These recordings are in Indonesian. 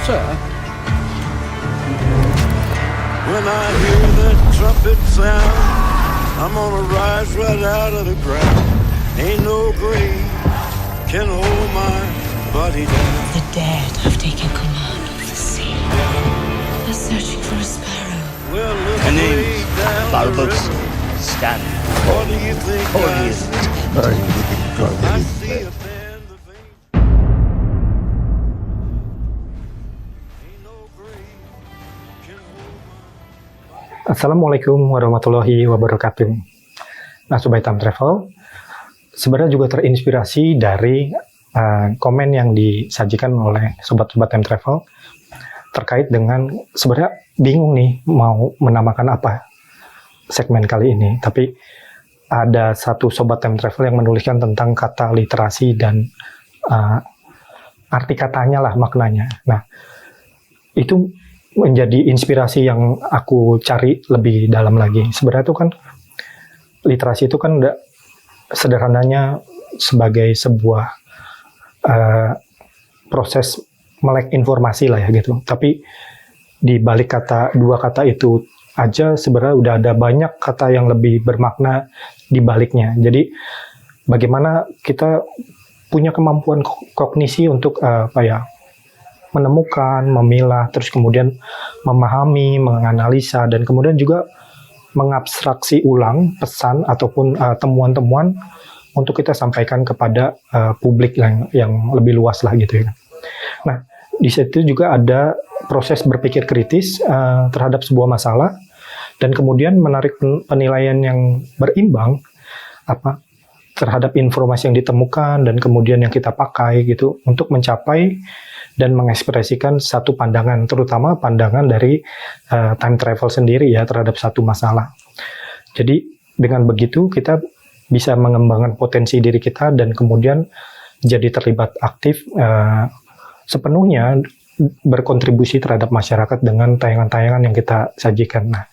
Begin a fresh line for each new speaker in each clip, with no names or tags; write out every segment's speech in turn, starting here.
Sir? When I hear that trumpet sound, I'm gonna rise right out of the ground. Ain't no grave can hold my body down.
The dead have taken command of the sea. They're searching for a sparrow.
Well, look
Her name
way
is
down the
Balbus
river.
Stan.
What do you think
Or
I
is
see?
it?
I see a band of angels. Ain't no grave can hold my...
Assalamualaikum warahmatullahi wabarakatuh. Nah, Sobat Time Travel, sebenarnya juga terinspirasi dari komen yang disajikan oleh Sobat-Sobat Time Travel terkait dengan sebenarnya bingung nih mau menamakan apa segmen kali ini. Tapi ada satu Sobat Time Travel yang menuliskan tentang kata literasi dan arti katanya lah, maknanya. Nah, itu menjadi inspirasi yang aku cari lebih dalam lagi. Sebenarnya itu kan literasi itu kan sederhananya sebagai sebuah proses melek informasi lah ya gitu. Tapi di balik dua kata itu aja sebenarnya udah ada banyak kata yang lebih bermakna di baliknya. Jadi bagaimana kita punya kemampuan kognisi untuk menemukan, memilah, terus kemudian memahami, menganalisa, dan kemudian juga mengabstraksi ulang pesan ataupun temuan-temuan untuk kita sampaikan kepada publik yang lebih luas lah gitu ya. Nah, di situ juga ada proses berpikir kritis terhadap sebuah masalah dan kemudian menarik penilaian yang berimbang terhadap informasi yang ditemukan dan kemudian yang kita pakai gitu untuk mencapai dan mengekspresikan satu pandangan, terutama pandangan dari time travel sendiri ya terhadap satu masalah. Jadi dengan begitu kita bisa mengembangkan potensi diri kita dan kemudian jadi terlibat aktif sepenuhnya berkontribusi terhadap masyarakat dengan tayangan-tayangan yang kita sajikan. Nah,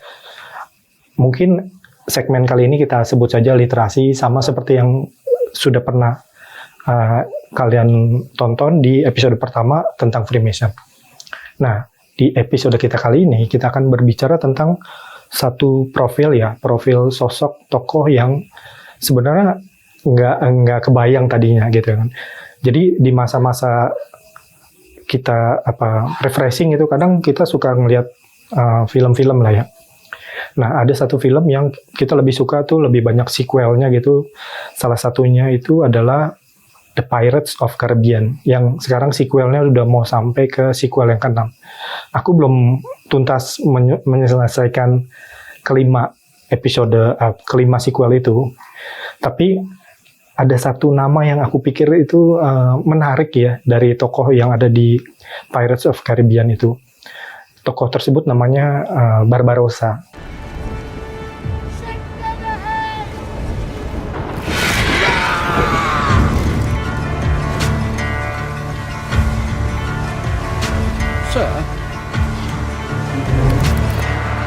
mungkin segmen kali ini kita sebut saja literasi, sama seperti yang sudah pernah kalian tonton di episode pertama tentang Freemason. Nah, di episode kita kali ini kita akan berbicara tentang satu profil sosok tokoh yang sebenarnya nggak kebayang tadinya gitu kan. Jadi di masa-masa kita refreshing itu kadang kita suka ngelihat film-film lah ya. Nah, ada satu film yang kita lebih suka tuh lebih banyak sequelnya gitu. Salah satunya itu adalah The Pirates of Caribbean, yang sekarang sequelnya udah mau sampai ke sequel yang ke-6. Aku belum tuntas menyelesaikan kelima sequel itu, tapi ada satu nama yang aku pikir itu menarik ya dari tokoh yang ada di Pirates of Caribbean itu. Tokoh tersebut namanya Barbarossa.
Sir?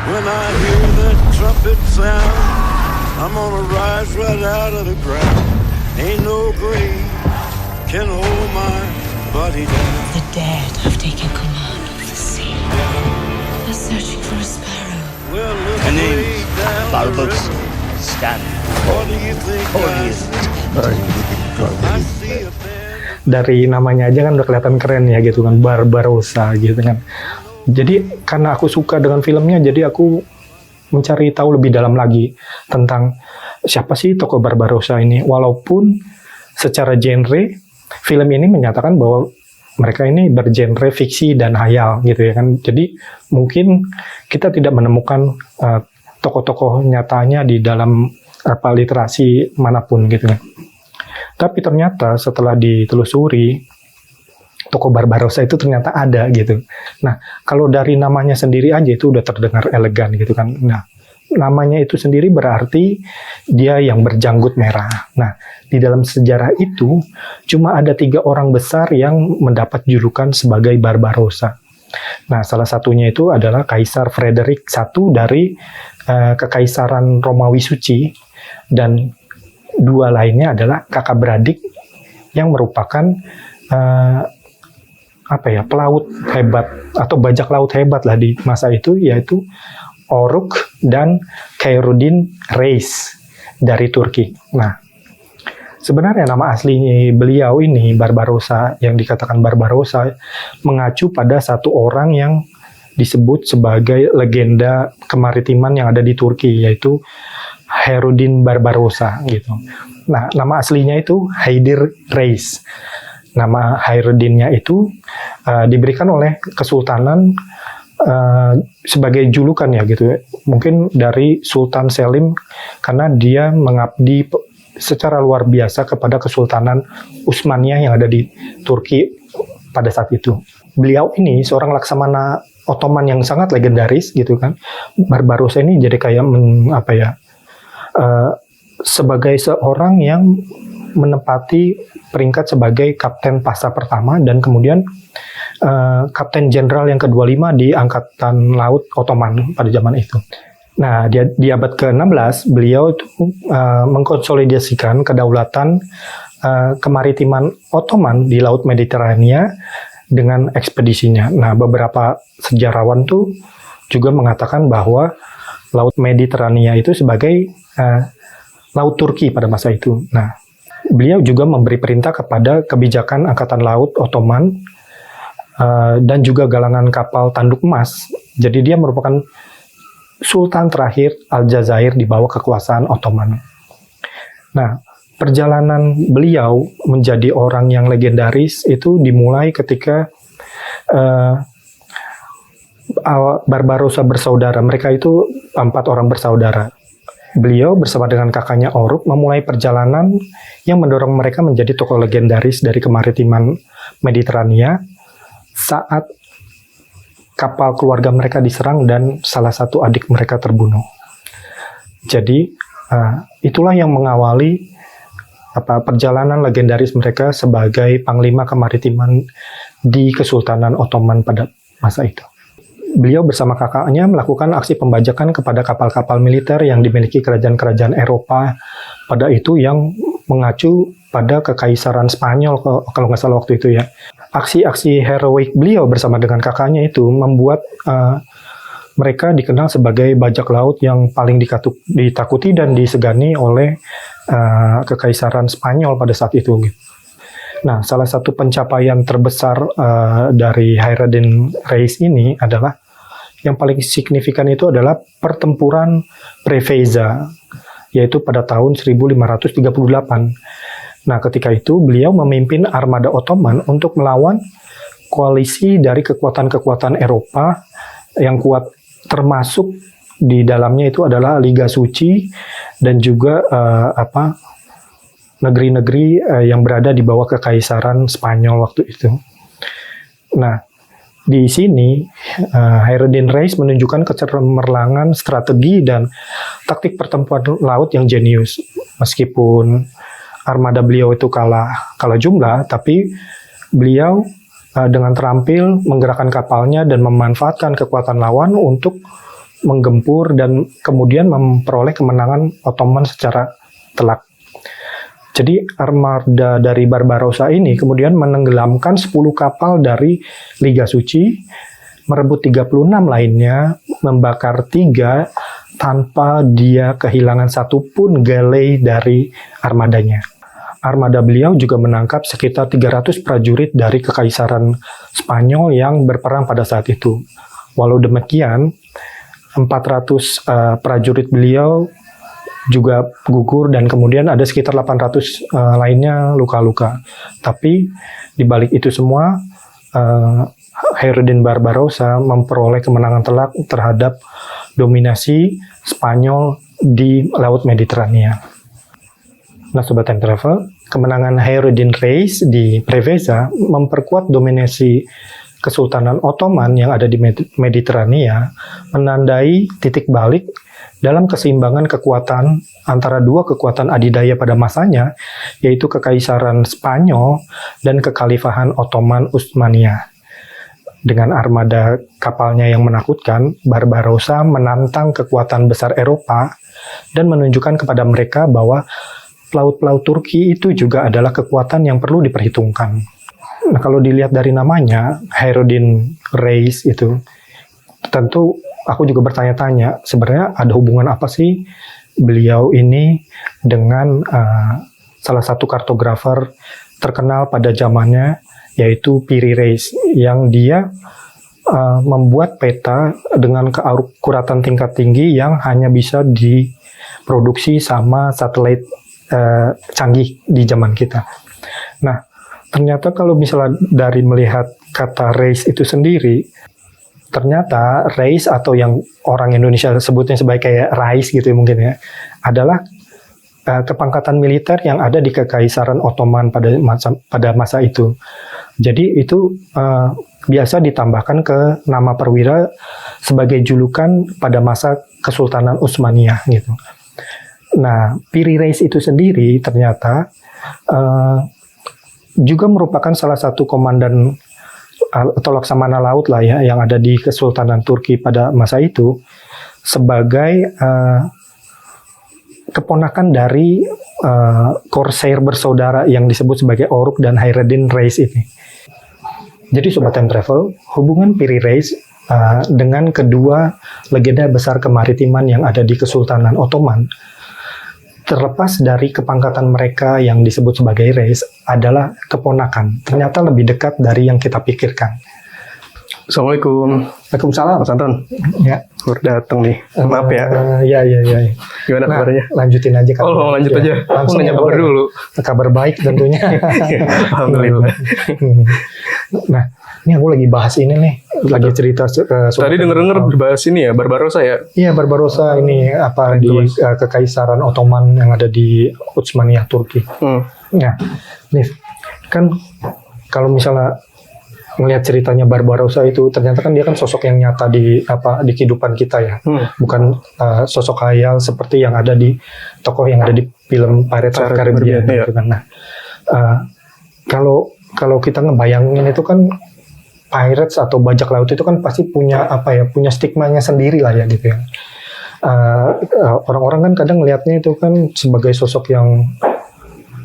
When I hear that trumpet sound, I'm gonna rise right out of the ground. Ain't no grave can hold my body down.
The dead have taken command of the sea. They're searching for a sparrow.
Well, look
Her name
way
is
down the
Balbus
river.
Stan.
What do you think
Or
I
is
see?
it?
I see a band.
Dari namanya aja kan udah kelihatan keren ya gitu kan, Barbarossa gitu kan. Jadi karena aku suka dengan filmnya, jadi aku mencari tahu lebih dalam lagi tentang siapa sih tokoh Barbarossa ini. Walaupun secara genre film ini menyatakan bahwa mereka ini bergenre fiksi dan hayal gitu ya kan. Jadi mungkin kita tidak menemukan tokoh-tokoh nyatanya di dalam literasi manapun gitu kan. Tapi ternyata setelah ditelusuri, tokoh Barbarossa itu ternyata ada gitu. Nah, kalau dari namanya sendiri aja itu udah terdengar elegan gitu kan. Nah, namanya itu sendiri berarti dia yang berjanggut merah. Nah, di dalam sejarah itu cuma ada 3 orang besar yang mendapat julukan sebagai Barbarossa. Nah, salah satunya itu adalah Kaisar Frederick I dari Kekaisaran Romawi Suci, dan 2 lainnya adalah kakak beradik yang merupakan pelaut hebat atau bajak laut hebat lah di masa itu, yaitu Oruk dan Khairuddin Reis dari Turki. Nah, sebenarnya nama asli beliau ini Barbarossa, yang dikatakan Barbarossa, mengacu pada satu orang yang disebut sebagai legenda kemaritiman yang ada di Turki, yaitu Khairuddin Barbarossa gitu. Nah, nama aslinya itu Haidir Reis. Nama Khairuddinnya itu diberikan oleh Kesultanan sebagai julukan ya gitu ya. Mungkin dari Sultan Selim, karena dia mengabdi secara luar biasa kepada Kesultanan Utsmaniyah yang ada di Turki pada saat itu. Beliau ini seorang laksamana Ottoman yang sangat legendaris gitu kan. Barbarossa ini jadi kayak sebagai seorang yang menempati peringkat sebagai Kapten Pasha pertama dan kemudian Kapten Jenderal yang ke-25 di Angkatan Laut Ottoman pada zaman itu. Nah, di abad ke-16 beliau itu mengkonsolidasikan kedaulatan kemaritiman Ottoman di Laut Mediterania dengan ekspedisinya. Nah, beberapa sejarawan tuh juga mengatakan bahwa Laut Mediterania itu sebagai Laut Turki pada masa itu. Nah, beliau juga memberi perintah kepada kebijakan Angkatan Laut Ottoman dan juga galangan kapal tanduk emas. Jadi dia merupakan Sultan terakhir Aljazair di bawah kekuasaan Ottoman. Nah, perjalanan beliau menjadi orang yang legendaris itu dimulai ketika Barbarossa bersaudara. Mereka itu 4 orang bersaudara. Beliau bersama dengan kakaknya Oruk memulai perjalanan yang mendorong mereka menjadi tokoh legendaris dari kemaritiman Mediterania saat kapal keluarga mereka diserang dan salah satu adik mereka terbunuh. Jadi itulah yang mengawali perjalanan legendaris mereka sebagai panglima kemaritiman di Kesultanan Ottoman pada masa itu. Beliau bersama kakaknya melakukan aksi pembajakan kepada kapal-kapal militer yang dimiliki kerajaan-kerajaan Eropa pada itu yang mengacu pada kekaisaran Spanyol kalau nggak salah waktu itu ya. Aksi-aksi heroik beliau bersama dengan kakaknya itu membuat mereka dikenal sebagai bajak laut yang paling ditakuti dan disegani oleh kekaisaran Spanyol pada saat itu. Nah, salah satu pencapaian terbesar dari Khairuddin Reis ini adalah yang paling signifikan itu adalah pertempuran Preveza, yaitu pada tahun 1538. Nah, ketika itu beliau memimpin armada Ottoman untuk melawan koalisi dari kekuatan-kekuatan Eropa yang kuat, termasuk di dalamnya itu adalah Liga Suci dan juga negeri-negeri yang berada di bawah kekaisaran Spanyol waktu itu. Nah, di sini Khairuddin Reis menunjukkan kecemerlangan strategi dan taktik pertempuran laut yang jenius. Meskipun armada beliau itu kalah jumlah, tapi beliau dengan terampil menggerakkan kapalnya dan memanfaatkan kekuatan lawan untuk menggempur dan kemudian memperoleh kemenangan Ottoman secara telak. Jadi armada dari Barbarossa ini kemudian menenggelamkan 10 kapal dari Liga Suci, merebut 36 lainnya, membakar 3 tanpa dia kehilangan satupun galei dari armadanya. Armada beliau juga menangkap sekitar 300 prajurit dari kekaisaran Spanyol yang berperang pada saat itu. Walau demikian, 400 prajurit beliau juga gugur dan kemudian ada sekitar 800 lainnya luka-luka. Tapi di balik itu semua, Khairuddin Barbarossa memperoleh kemenangan telak terhadap dominasi Spanyol di Laut Mediterania. Nah, Sobat Time Travel, kemenangan Khairuddin Reis di Preveza memperkuat dominasi Kesultanan Ottoman yang ada di Mediterania, menandai titik balik dalam keseimbangan kekuatan antara dua kekuatan adidaya pada masanya, yaitu Kekaisaran Spanyol dan Kekhalifahan Ottoman Utsmaniyah. Dengan armada kapalnya yang menakutkan, Barbarossa menantang kekuatan besar Eropa dan menunjukkan kepada mereka bahwa pelaut-pelaut Turki itu juga adalah kekuatan yang perlu diperhitungkan. Nah, kalau dilihat dari namanya, Khairuddin Reis itu, tentu aku juga bertanya-tanya, sebenarnya ada hubungan apa sih beliau ini dengan salah satu kartografer terkenal pada zamannya, yaitu Piri Reis, yang dia membuat peta dengan keakuratan tingkat tinggi yang hanya bisa diproduksi sama satelit canggih di zaman kita. Nah, ternyata kalau misalnya dari melihat kata race itu sendiri, ternyata race atau yang orang Indonesia sebutnya sebagai kayak rais gitu ya mungkin ya, adalah kepangkatan militer yang ada di Kekaisaran Ottoman pada masa itu. Jadi itu biasa ditambahkan ke nama perwira sebagai julukan pada masa Kesultanan Utsmaniyah gitu. Nah, Piri Reis itu sendiri ternyata juga merupakan salah satu komandan atau laksamana laut lah ya yang ada di Kesultanan Turki pada masa itu, sebagai keponakan dari Corsair bersaudara yang disebut sebagai Oruk dan Khairuddin Reis ini. Jadi Sobat Time Travel, hubungan Piri Reis dengan kedua legenda besar kemaritiman yang ada di Kesultanan Ottoman, terlepas dari kepangkatan mereka yang disebut sebagai Reis, adalah keponakan. Ternyata lebih dekat dari yang kita pikirkan.
Assalamualaikum.
Waalaikumsalam.
Mas Anton.
Ya.
Baru datang nih. Maaf ya.
Ya.
Gimana kabarnya?
Lanjutin aja kan.
Oh, lanjut aja.
Langsung
nanya kabar dulu.
Kabar baik tentunya.
Alhamdulillah.
Nah, ini aku lagi bahas ini nih. Lagi cerita.
Tadi denger-denger bahas ini ya, Barbarossa ya?
Iya, Barbarossa ini apa di Kekaisaran Ottoman yang ada di Utsmaniyah Turki. Nah, nih kan kalau misalnya melihat ceritanya Barbarossa itu, ternyata kan dia kan sosok yang nyata di kehidupan kita ya, bukan sosok khayal seperti yang ada di tokoh yang ada di film Pirates of the Caribbean gitu kan. Nah, kalau kita ngebayangin itu kan pirates atau bajak laut itu kan pasti punya punya stigmanya sendiri lah ya gitu ya. Orang-orang kan kadang ngelihatnya itu kan sebagai sosok yang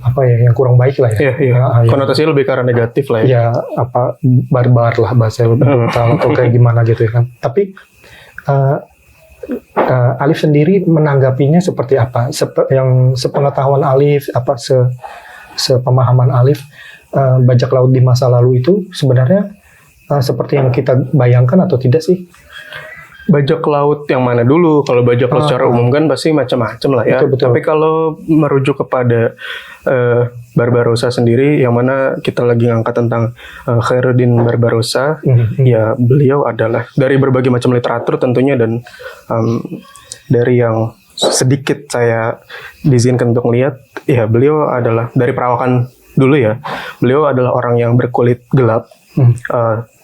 yang kurang baik lah ya.
Iya. Konotasinya lebih ke arah negatif lah ya.
Ya, barbar lah bahasa lebih brutal atau kayak gimana gitu ya kan. Tapi Alif sendiri menanggapinya seperti apa? Yang sepengetahuan Alif, sepemahaman Alif, bajak laut di masa lalu itu sebenarnya seperti yang kita bayangkan atau tidak sih?
Bajak laut yang mana dulu? Kalau bajak laut secara umum kan pasti macam-macam lah ya.
Betul.
Tapi kalau merujuk kepada Barbarossa sendiri, yang mana kita lagi ngangkat tentang Khairuddin Barbarossa, ya beliau adalah dari berbagai macam literatur tentunya, dan dari yang sedikit saya diizinkan untuk melihat, ya beliau adalah dari perawakan dulu ya. Beliau adalah orang yang berkulit gelap,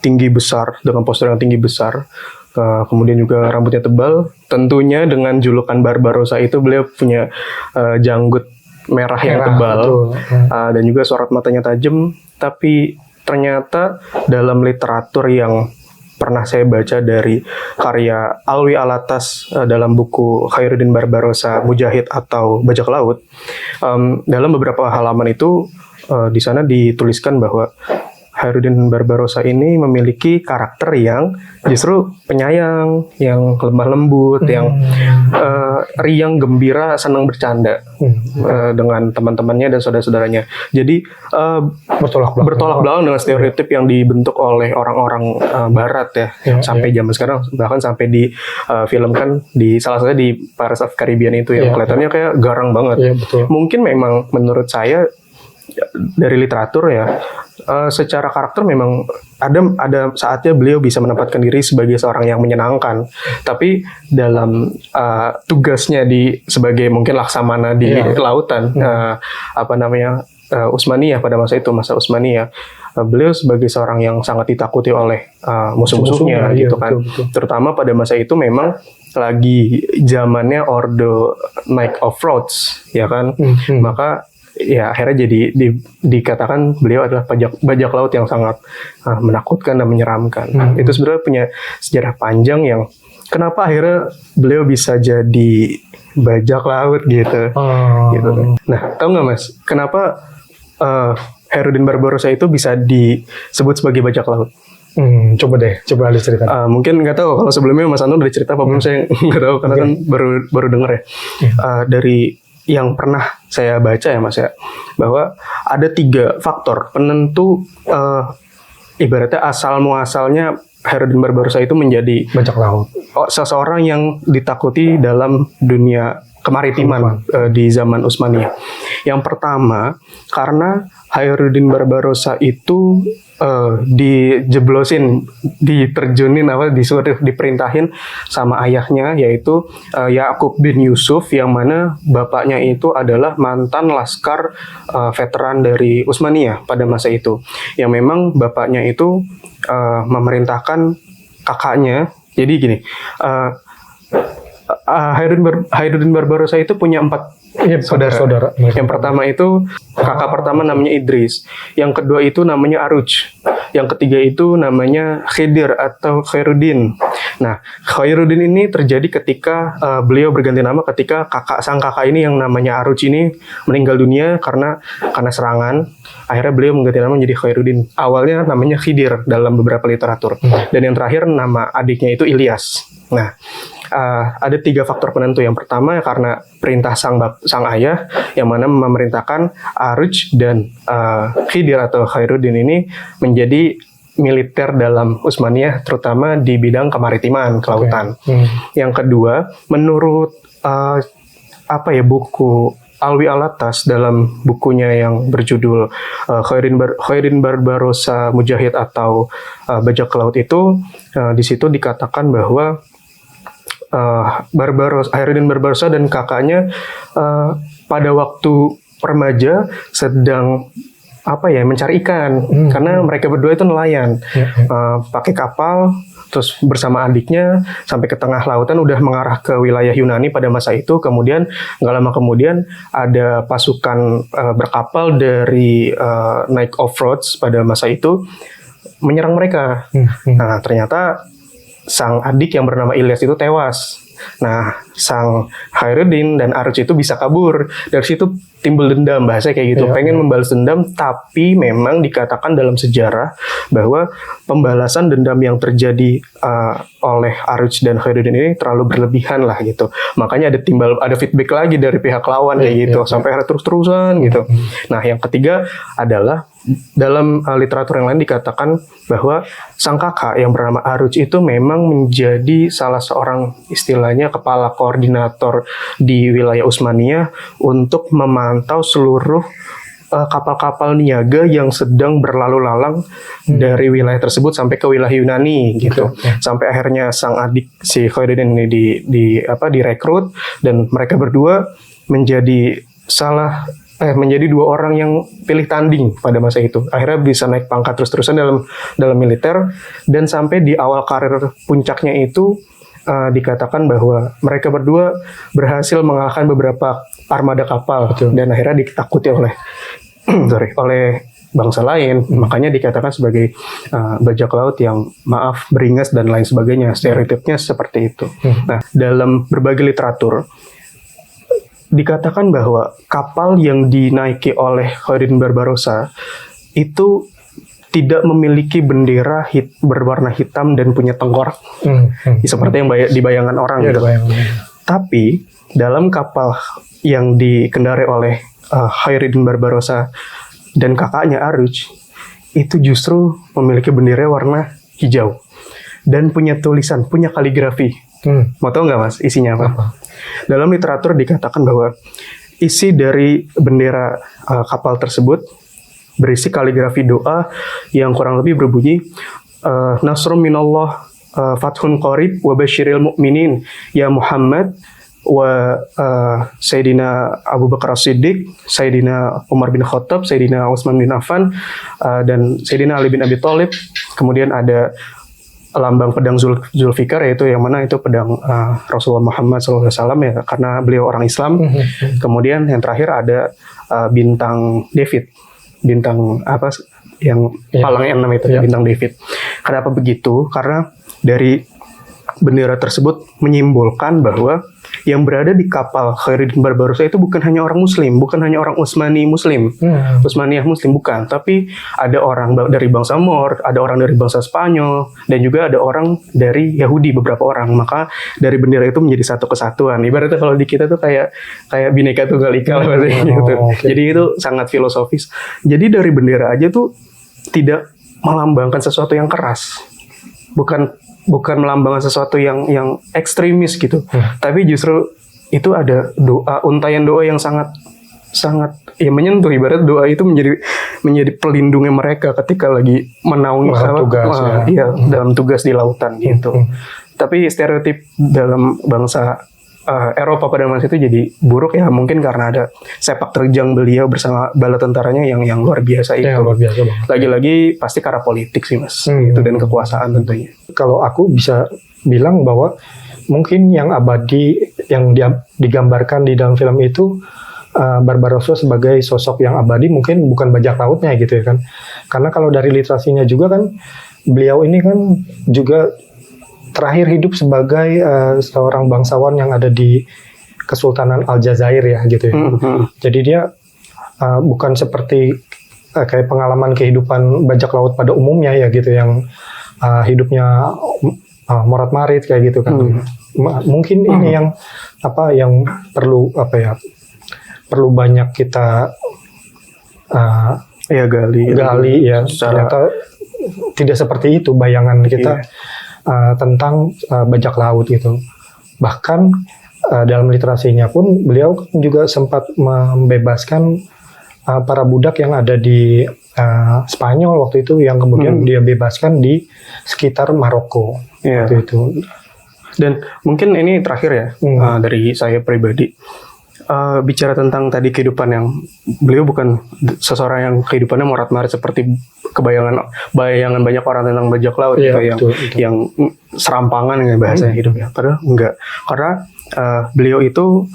tinggi besar, dengan postur yang tinggi besar. Kemudian juga rambutnya tebal. Tentunya dengan julukan Barbarossa itu beliau punya janggut merah yang tebal, dan juga sorot matanya tajam. Tapi ternyata dalam literatur yang pernah saya baca dari karya Alwi Alatas dalam buku Khairuddin Barbarossa Mujahid atau Bajak Laut, dalam beberapa halaman itu di sana dituliskan bahwa Khairuddin Barbarossa ini memiliki karakter yang justru penyayang, yang lemah lembut, yang riang, gembira, senang bercanda dengan teman-temannya dan saudara-saudaranya. Jadi bertolak belakang dengan stereotip yang dibentuk oleh orang-orang Barat ya, sampai zaman sekarang, bahkan sampai difilmkan di salah satunya di Pirates of the Caribbean itu yang kelihatannya kayak garang banget. Mungkin memang menurut saya dari literatur ya, secara karakter memang ada saatnya beliau bisa menempatkan diri sebagai seorang yang menyenangkan, tapi dalam tugasnya sebagai mungkin laksamana di lautan, Utsmaniyah pada masa itu, masa Utsmaniyah, beliau sebagai seorang yang sangat ditakuti oleh musuh-musuhnya gitu kan. Betul. Terutama pada masa itu memang lagi zamannya Orde Knight of Rhodes ya kan. Maka ya akhirnya jadi dikatakan beliau adalah bajak laut yang sangat menakutkan dan menyeramkan. Itu sebenarnya punya sejarah panjang yang kenapa akhirnya beliau bisa jadi bajak laut gitu. Gitu. Nah, tahu nggak Mas, kenapa Khairuddin Barbarossa itu bisa disebut sebagai bajak laut.
Coba ada cerita.
Mungkin nggak tahu kalau sebelumnya Mas Anton udah cerita apa belum, saya nggak tahu karena kan baru dengar ya. Dari yang pernah saya baca ya Mas ya, bahwa ada 3 faktor penentu ibaratnya asal muasalnya Khairuddin Barbarossa itu menjadi
Bajak laut.
seseorang yang ditakuti dalam dunia kemaritiman di zaman Utsmaniyah. Yang pertama, karena Khairuddin Barbarossa itu diterjunin disuruh diperintahin sama ayahnya, yaitu Yakub bin Yusuf, yang mana bapaknya itu adalah mantan laskar veteran dari Utsmaniyah pada masa itu, yang memang bapaknya itu memerintahkan kakaknya. Jadi gini, Khairuddin Barbarossa itu punya 4 saudara. Yang pertama itu kakak pertama namanya Idris, yang kedua itu namanya Aruj, yang ketiga itu namanya Khidir atau Khairuddin. Nah, Khairuddin ini terjadi ketika beliau berganti nama ketika sang kakak ini yang namanya Aruj ini meninggal dunia karena serangan. Akhirnya beliau mengganti nama menjadi Khairuddin. Awalnya namanya Khidir dalam beberapa literatur. Dan yang terakhir nama adiknya itu Ilyas. Nah, ada 3 faktor penentu. Yang pertama karena perintah sang ayah, yang mana memerintahkan Aruj dan Khidir atau Khairuddin ini menjadi militer dalam Utsmaniyah, terutama di bidang kemaritiman, kelautan. Yang kedua, menurut buku Alwi Alatas dalam bukunya yang berjudul Khairuddin Barbarossa Mujahid atau Bajak Laut itu, di situ dikatakan bahwa Khairuddin Barbarossa dan kakaknya pada waktu remaja sedang mencari ikan, karena mereka berdua itu nelayan, pakai kapal, terus bersama adiknya sampai ke tengah lautan, udah mengarah ke wilayah Yunani pada masa itu. Kemudian nggak lama kemudian ada pasukan berkapal dari Knights of Rhodes pada masa itu menyerang mereka. Nah, ternyata sang adik yang bernama Ilyas itu tewas. Nah, sang Khairuddin dan Aruj itu bisa kabur. Dari situ timbul dendam, bahasa kayak gitu. Pengen membalas dendam, tapi memang dikatakan dalam sejarah bahwa pembalasan dendam yang terjadi oleh Aruj dan Khairuddin ini terlalu berlebihan lah gitu. Makanya ada feedback lagi dari pihak lawan kayak gitu, sampai terus-terusan gitu. Nah, yang ketiga adalah dalam literatur yang lain dikatakan bahwa sang kakak yang bernama Aruj itu memang menjadi salah seorang istilahnya kepala koordinator di wilayah Utsmaniyah untuk memantau seluruh kapal-kapal niaga yang sedang berlalu lalang dari wilayah tersebut sampai ke wilayah Yunani gitu. Sampai akhirnya sang adik si Khairuddin ini direkrut, dan mereka berdua menjadi menjadi 2 orang yang pilih tanding pada masa itu. Akhirnya bisa naik pangkat terus-terusan dalam militer, dan sampai di awal karir puncaknya itu dikatakan bahwa mereka berdua berhasil mengalahkan beberapa armada kapal. Dan akhirnya ditakuti oleh bangsa lain. Makanya dikatakan sebagai bajak laut yang beringas dan lain sebagainya. Stereotipnya seperti itu. Nah, dalam berbagai literatur dikatakan bahwa kapal yang dinaiki oleh Khairuddin Barbarossa itu tidak memiliki bendera berwarna hitam dan punya tengkorak seperti yang di bayangan orang gitu. Tapi dalam kapal yang dikendarai oleh Khairuddin Barbarossa dan kakaknya Aruj itu justru memiliki bendera warna hijau dan punya tulisan, punya kaligrafi. Mau tahu nggak Mas isinya apa? Dalam literatur dikatakan bahwa isi dari bendera kapal tersebut berisi kaligrafi doa yang kurang lebih berbunyi Nasrum minallah fathun qarib wa basyiril mu'minin ya Muhammad wa Sayyidina Abu Bakar As-Siddiq, Sayyidina Umar bin Khattab, Sayyidina Utsman bin Affan, dan Sayyidina Ali bin Abi Thalib. Kemudian ada lambang pedang Zulfikar, yaitu yang mana itu pedang Rasulullah Muhammad SAW ya, karena beliau orang Islam. Kemudian yang terakhir ada bintang David, bintang yang palang 6 itu, bintang David. Kenapa begitu? Karena dari bendera tersebut menyimbolkan bahwa yang berada di kapal Khairuddin Barbarossa itu bukan hanya orang Muslim, bukan hanya orang Utsmani Muslim, Utsmaniyah Muslim, bukan, tapi ada orang dari bangsa Moor, ada orang dari bangsa Spanyol, dan juga ada orang dari Yahudi, beberapa orang. Maka dari bendera itu menjadi satu kesatuan. Ibaratnya kalau di kita tuh kayak Bhinneka Tunggal Ika lah bahasanya gitu.
Okay.
Jadi itu sangat filosofis. Jadi dari bendera aja tuh tidak melambangkan sesuatu yang keras, bukan melambangkan sesuatu yang ekstremis gitu, tapi justru itu ada untayan doa yang sangat ya menyentuh. Ibarat doa itu menjadi pelindungnya mereka ketika lagi menaungi
tugas,
dalam tugas di lautan gitu. Tapi stereotip dalam bangsa Eropa pada masa itu jadi buruk ya, mungkin karena ada sepak terjang beliau bersama bala tentaranya yang luar biasa itu.
Yang luar biasa banget.
Lagi-lagi pasti karena politik sih mas, itu dan kekuasaan tentunya.
Kalau aku bisa bilang bahwa mungkin yang abadi yang digambarkan di dalam film itu Barbarossa sebagai sosok yang abadi mungkin bukan bajak lautnya gitu ya kan. Karena kalau dari literasinya juga kan beliau ini kan juga terakhir hidup sebagai seorang bangsawan yang ada di Kesultanan Aljazair ya gitu ya. Jadi dia bukan seperti kayak pengalaman kehidupan bajak laut pada umumnya ya gitu yang hidupnya morat-marit kayak gitu kan. Mungkin ini yang perlu banyak kita gali ya. Ternyata tidak seperti itu bayangan kita. Tentang bajak laut gitu. Bahkan dalam literasinya pun beliau juga sempat membebaskan para budak yang ada di Spanyol waktu itu yang kemudian dia bebaskan di sekitar Maroko waktu itu.
Dan mungkin ini terakhir ya dari saya pribadi. Bicara tentang tadi kehidupan yang beliau bukan seseorang yang kehidupannya morat-marit seperti bayangan banyak orang tentang bajak laut yang serampangan ya bahasanya hidupnya. Padahal enggak, karena beliau itu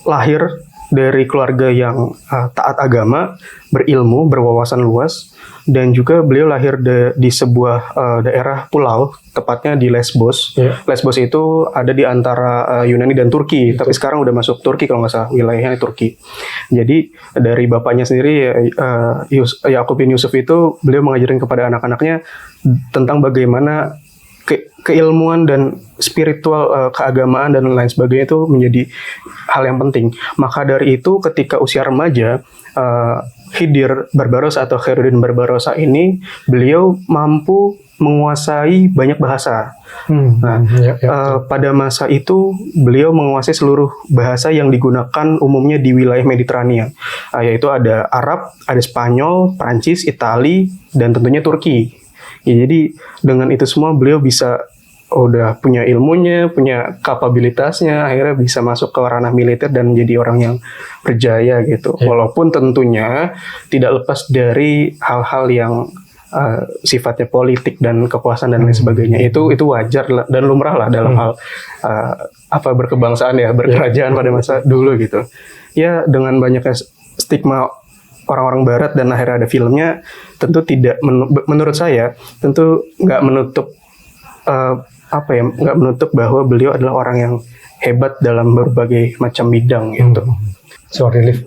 lahir dari keluarga yang taat agama, berilmu, berwawasan luas, dan juga beliau lahir di sebuah daerah pulau, tepatnya di Lesbos. Lesbos itu ada di antara Yunani dan Turki, tapi sekarang udah masuk Turki kalau nggak salah, wilayahnya Turki. Jadi dari bapaknya sendiri, Yakub bin Yusuf itu, beliau mengajarin kepada anak-anaknya tentang bagaimana keilmuan dan spiritual, keagamaan dan lain sebagainya itu menjadi hal yang penting. Maka dari itu ketika usia remaja, Khidir Barbarossa atau Khairuddin Barbarossa ini beliau mampu menguasai banyak bahasa. Pada masa itu beliau menguasai seluruh bahasa yang digunakan umumnya di wilayah Mediterania, yaitu ada Arab, ada Spanyol, Prancis, Itali, dan tentunya Turki. Ya, jadi dengan itu semua beliau bisa udah punya ilmunya, punya kapabilitasnya, akhirnya bisa masuk ke ranah militer dan menjadi orang yang berjaya gitu. Walaupun tentunya tidak lepas dari hal-hal yang sifatnya politik dan kekuasaan dan lain sebagainya. Itu wajar dan lumrah lah dalam hal berkebangsaan ya, berkerajaan pada masa dulu gitu. Ya dengan banyaknya stigma orang-orang Barat dan akhirnya ada filmnya, tentu tidak menurut saya tentu nggak menutup nggak menutup bahwa beliau adalah orang yang hebat dalam berbagai macam bidang gitu.
Sorry Liv,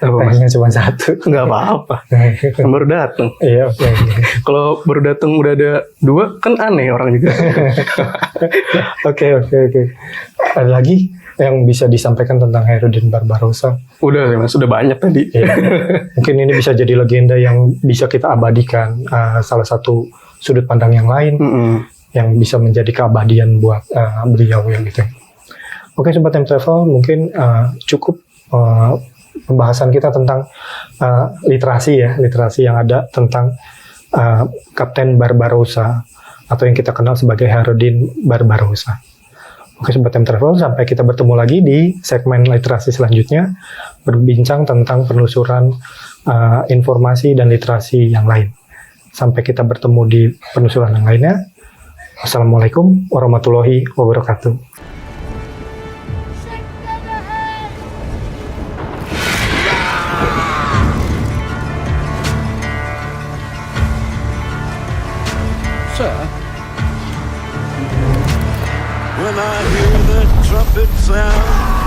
pengennya cuma satu.
Nggak apa-apa, baru datang.
Iya.
Kalau baru datang udah ada dua kan aneh orang juga.
Oke. Ada lagi yang bisa disampaikan tentang Khairuddin Barbarossa?
Udah sih mas, sudah banyak tadi.
Mungkin ini bisa jadi legenda yang bisa kita abadikan, salah satu sudut pandang yang lain yang bisa menjadi keabadian buat beliau ya gitu. Oke Sobat Time Travel, mungkin cukup pembahasan kita tentang literasi yang ada tentang Kapten Barbarossa atau yang kita kenal sebagai Khairuddin Barbarossa. Oke Sobat Time Travel, sampai kita bertemu lagi di segmen literasi selanjutnya, berbincang tentang penelusuran informasi dan literasi yang lain. Sampai kita bertemu di penelusuran yang lainnya. Wassalamualaikum warahmatullahi wabarakatuh.
Sir, when I hear the trumpet sound,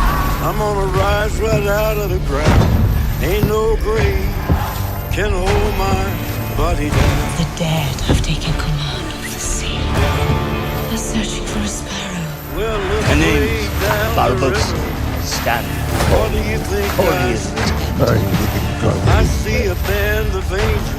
I'm gonna rise right out of the ground. Ain't no grave can hold my body down.
The dead have taken command of the sea. They're searching for a sparrow.
Well, look
My
way
name's
down the
Balbus
river.
Stan.
What do you think I see? I see a band of angels